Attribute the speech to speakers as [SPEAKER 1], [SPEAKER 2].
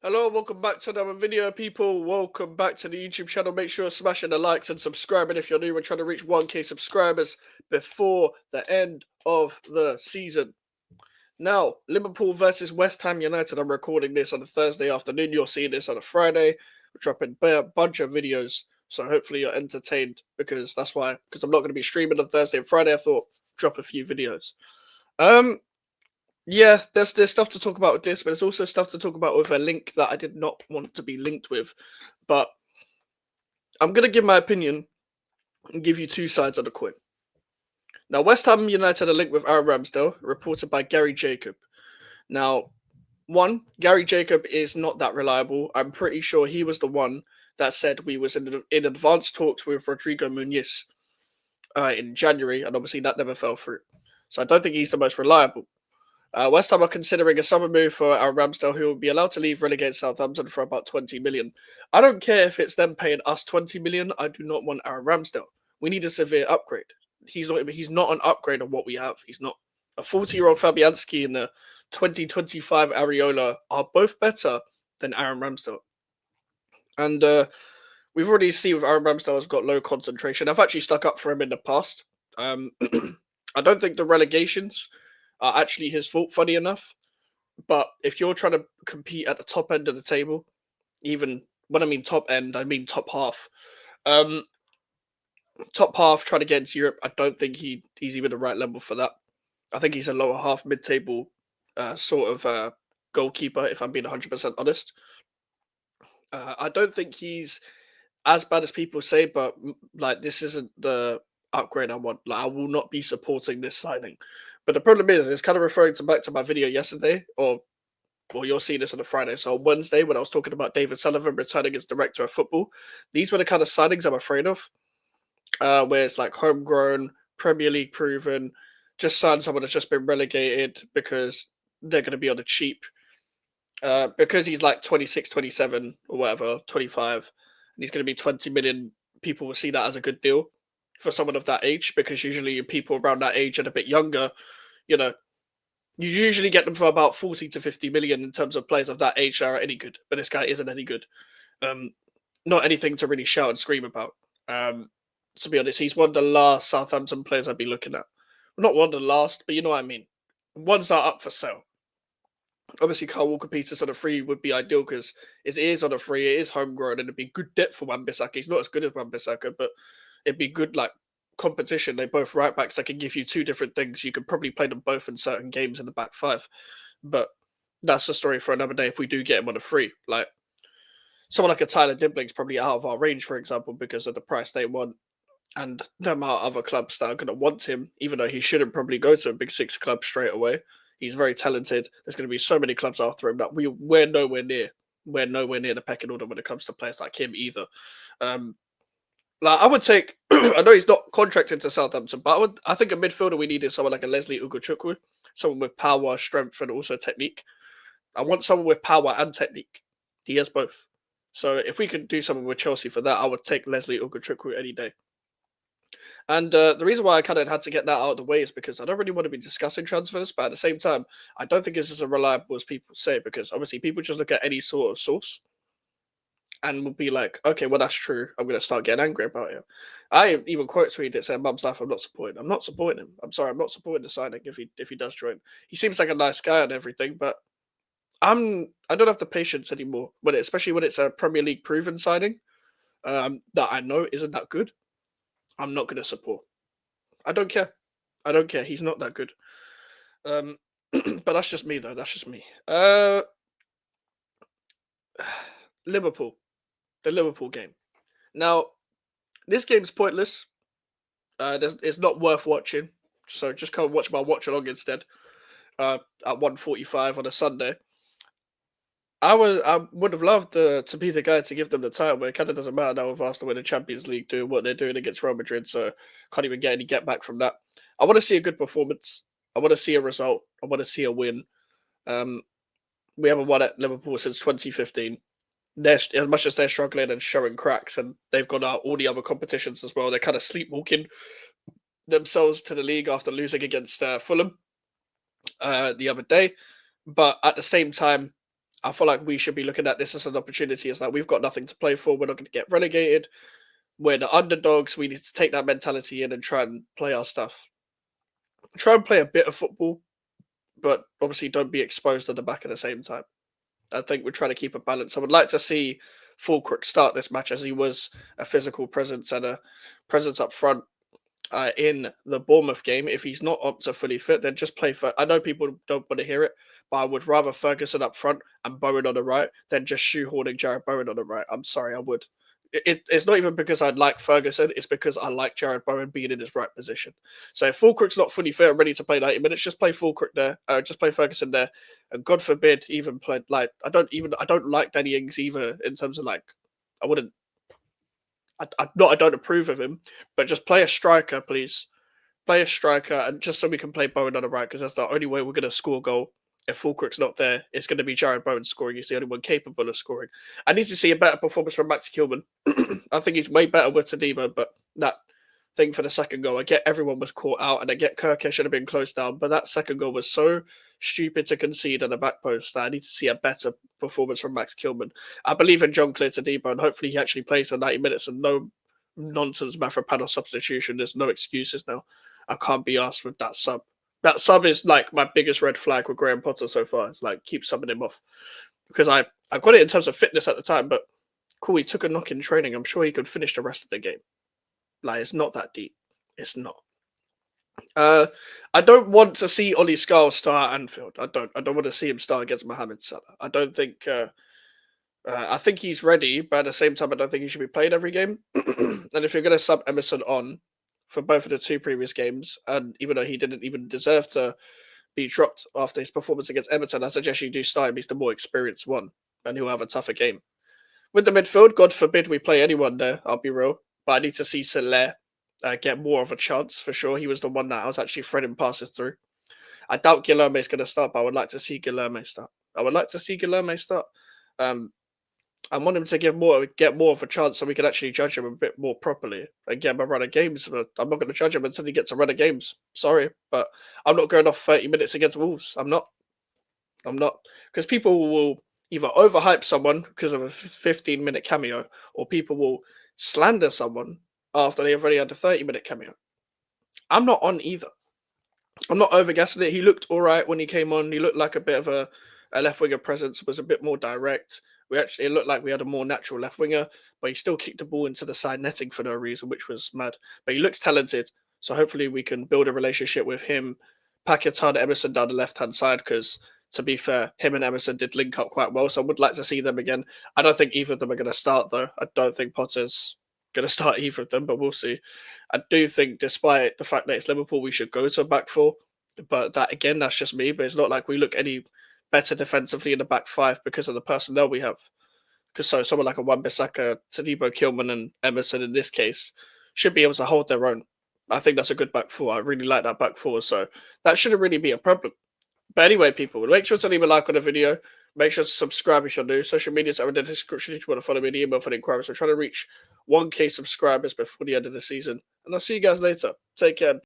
[SPEAKER 1] Hello, welcome back to another video, people. Welcome back to the YouTube channel. Make sure you're smashing the likes and subscribing if you're new. We're trying to reach 1K subscribers before the end of the season. Now, Liverpool versus West Ham United. I'm recording this on a Thursday afternoon. You'll see this on a Friday. We're dropping a bunch of videos, so hopefully you're entertained because I'm not going to be streaming on Thursday and Friday. I thought drop a few videos. Yeah, there's stuff to talk about with this, but there's also stuff to talk about with a link that I did not want to be linked with. But I'm gonna give my opinion and give you two sides of the coin. Now, West Ham United are linked with Aaron Ramsdale, reported by Gary Jacob. Now, one, Gary Jacob is not that reliable. I'm pretty sure he was the one that said we was in advanced talks with Rodrigo Muniz in January, and obviously that never fell through. So I don't think he's the most reliable. West Ham are considering a summer move for Aaron Ramsdale, who will be allowed to leave relegated Southampton for about 20 million. I don't care if it's them paying us 20 million. I do not want Aaron Ramsdale. We need a severe upgrade. He's not an upgrade on what we have. He's not. A 40-year-old Fabianski and the 2025 Areola are both better than Aaron Ramsdale. And we've already seen with Aaron Ramsdale has got low concentration. I've actually stuck up for him in the past. I don't think the relegations are actually his fault, funny enough. But if you're trying to compete at the top end of the table, even when I mean top end, I mean top half. Top half trying to get into Europe, I don't think he's even the right level for that. I think he's a lower half mid table sort of goalkeeper, if I'm being 100% honest. I don't think he's as bad as people say, but like this isn't the upgrade I want. Like I will not be supporting this signing. But the problem is, it's kind of referring back to my video yesterday, or well, you'll see this on a Friday. So on Wednesday, when I was talking about David Sullivan returning as director of football, these were the kind of signings I'm afraid of, where it's like homegrown, Premier League proven, just sign someone that's just been relegated because they're going to be on the cheap. Because he's like 26, 27 or whatever, 25, and he's going to be 20 million, people will see that as a good deal for someone of that age because usually people around that age and a bit younger, you know, you usually get them for about 40 to 50 million in terms of players of that age that are any good, but this guy isn't any good. Um, Not anything to really shout and scream about. To be honest, he's one of the last Southampton players I'd be looking at. Not one of the last, but you know what I mean. Ones that are up for sale. Obviously, Carl Walker Peters on a free would be ideal because it is on a free, it is homegrown, and it'd be good depth for Wan-Bissaka. He's not as good as Wan-Bissaka, but it'd be good like competition. They both right backs that can give you two different things. You could probably play them both in certain games in the back five, but that's a story for another day. If we do get him on a free, like someone like a Tyler Dibling's probably out of our range, for example, because of the price they want and the amount of other clubs that are going to want him, even though he shouldn't probably go to a big six club straight away. He's very talented. There's going to be so many clubs after him that we're nowhere near. We're nowhere near the pecking order when it comes to players like him either. Um, like I would take. I know he's not contracted to Southampton, but I think a midfielder we need is someone like a Leslie Ugochukwu, someone with power, strength, and also technique. I want someone with power and technique. He has both. So if we could do something with Chelsea for that, I would take Leslie Ugochukwu any day. And the reason why I kind of had to get that out of the way is because I don't really want to be discussing transfers, but at the same time, I don't think it's as reliable as people say because obviously people just look at any sort of source and will be like, okay, well, that's true. I'm going to start getting angry about it. I even quote tweeted it saying, Mum's life, I'm not supporting. I'm not supporting him. I'm sorry, I'm not supporting the signing if he does join. He seems like a nice guy and everything, but I don't have the patience anymore especially when it's a Premier League proven signing that I know isn't that good. I'm not going to support. I don't care. I don't care. He's not that good. Um, but that's just me, though. That's just me. Liverpool, the Liverpool game. Now, this game's pointless. It's not worth watching. So just come and watch my watch along instead. At 1:45 on a Sunday. I would have loved to be the guy to give them the title, but it kind of doesn't matter now with Arsenal in the Champions League doing what they're doing against Real Madrid, so can't even get any get back from that. I want to see a good performance. I want to see a result. I want to see a win. Um, we haven't won at Liverpool since 2015. They're as much as they're struggling and showing cracks, and they've gone out all the other competitions as well. They're kind of sleepwalking themselves to the league after losing against Fulham the other day. But at the same time, I feel like we should be looking at this as an opportunity. It's like we've got nothing to play for. We're not going to get relegated. We're the underdogs. We need to take that mentality in and try and play our stuff. Try and play a bit of football, but obviously don't be exposed at the back at the same time. I think we're trying to keep a balance. I would like to see Fulkirk start this match as he was a physical presence and a presence up front in the Bournemouth game. If he's not up to fully fit, then just play for. I know people don't want to hear it, but I would rather Ferguson up front and Bowen on the right than just shoehorning Jared Bowen on the right. I'm sorry, I would. It's not even because I like Ferguson, it's because I like Jared Bowen being in his right position. So if Fulkirk's not fully fit and ready to play 90 minutes, just play Fulkirk there, just play Ferguson there. And God forbid even play like I don't like Danny Ings either in terms of like I wouldn't I don't approve of him, but just play a striker, please. Play a striker, and just so we can play Bowen on the right, because that's the only way we're going to score a goal. If Fulkirk's not there, it's going to be Jared Bowen scoring. He's the only one capable of scoring. I need to see a better performance from Max Kilman. I think he's way better with Tadiba, but that thing for the second goal, I get everyone was caught out, and I get Kirk should have been closed down, but that second goal was so stupid to concede at the back post that I need to see a better performance from Max Kilman. I believe in John Clear Tadiba, and hopefully he actually plays for 90 minutes and no nonsense Mafra substitution. There's no excuses now. I can't be asked with that sub. That sub is like my biggest red flag with Graham Potter so far. It's like keep subbing him off because I got it in terms of fitness at the time, but cool. He took a knock in training. I'm sure he could finish the rest of the game. Like it's not that deep. It's not. I don't want to see Ollie Scarl start at Anfield. I don't. I don't want to see him start against Mohamed Salah. I don't think. I think he's ready, but at the same time, I don't think he should be played every game. And if you're going to sub Emerson on for both of the two previous games, and even though he didn't even deserve to be dropped after his performance against Everton, I suggest you do start him. He's the more experienced one, and he'll have a tougher game. With the midfield, God forbid we play anyone there, I'll be real. But I need to see Soler get more of a chance for sure. He was the one that I was actually threading passes through. I doubt Guilherme's going to start, but I would like to see Guilherme start. I would like to see Guilherme start. Um, I want him to get more of a chance so we can actually judge him a bit more properly and get him a run of games. But I'm not going to judge him until he gets a run of games. Sorry, but I'm not going off 30 minutes against Wolves. I'm not. Because people will either overhype someone because of a 15-minute cameo, or people will slander someone after they've already had a 30-minute cameo. I'm not on either. I'm not overgassing it. He looked all right when he came on. He looked like a bit of a left winger presence, was a bit more direct. It looked like we had a more natural left winger, but he still kicked the ball into the side netting for no reason, which was mad. But he looks talented, so hopefully we can build a relationship with him. Paquetá and Emerson down the left-hand side, because to be fair, him and Emerson did link up quite well, so I would like to see them again. I don't think either of them are going to start, though. I don't think Potter's going to start either of them, but we'll see. I do think, despite the fact that it's Liverpool, we should go to a back four. But that, again, that's just me. But it's not like we look any better defensively in the back five because of the personnel we have. Because someone like a Wan-Bissaka, Tadibo, Kilman, and Emerson in this case should be able to hold their own. I think that's a good back four. I really like that back four, so that shouldn't really be a problem. But anyway, people, make sure to leave a like on the video. Make sure to subscribe if you're new. Social medias are in the description if you want to follow me, the email for the inquiries. We're trying to reach 1K subscribers before the end of the season. And I'll see you guys later. Take care.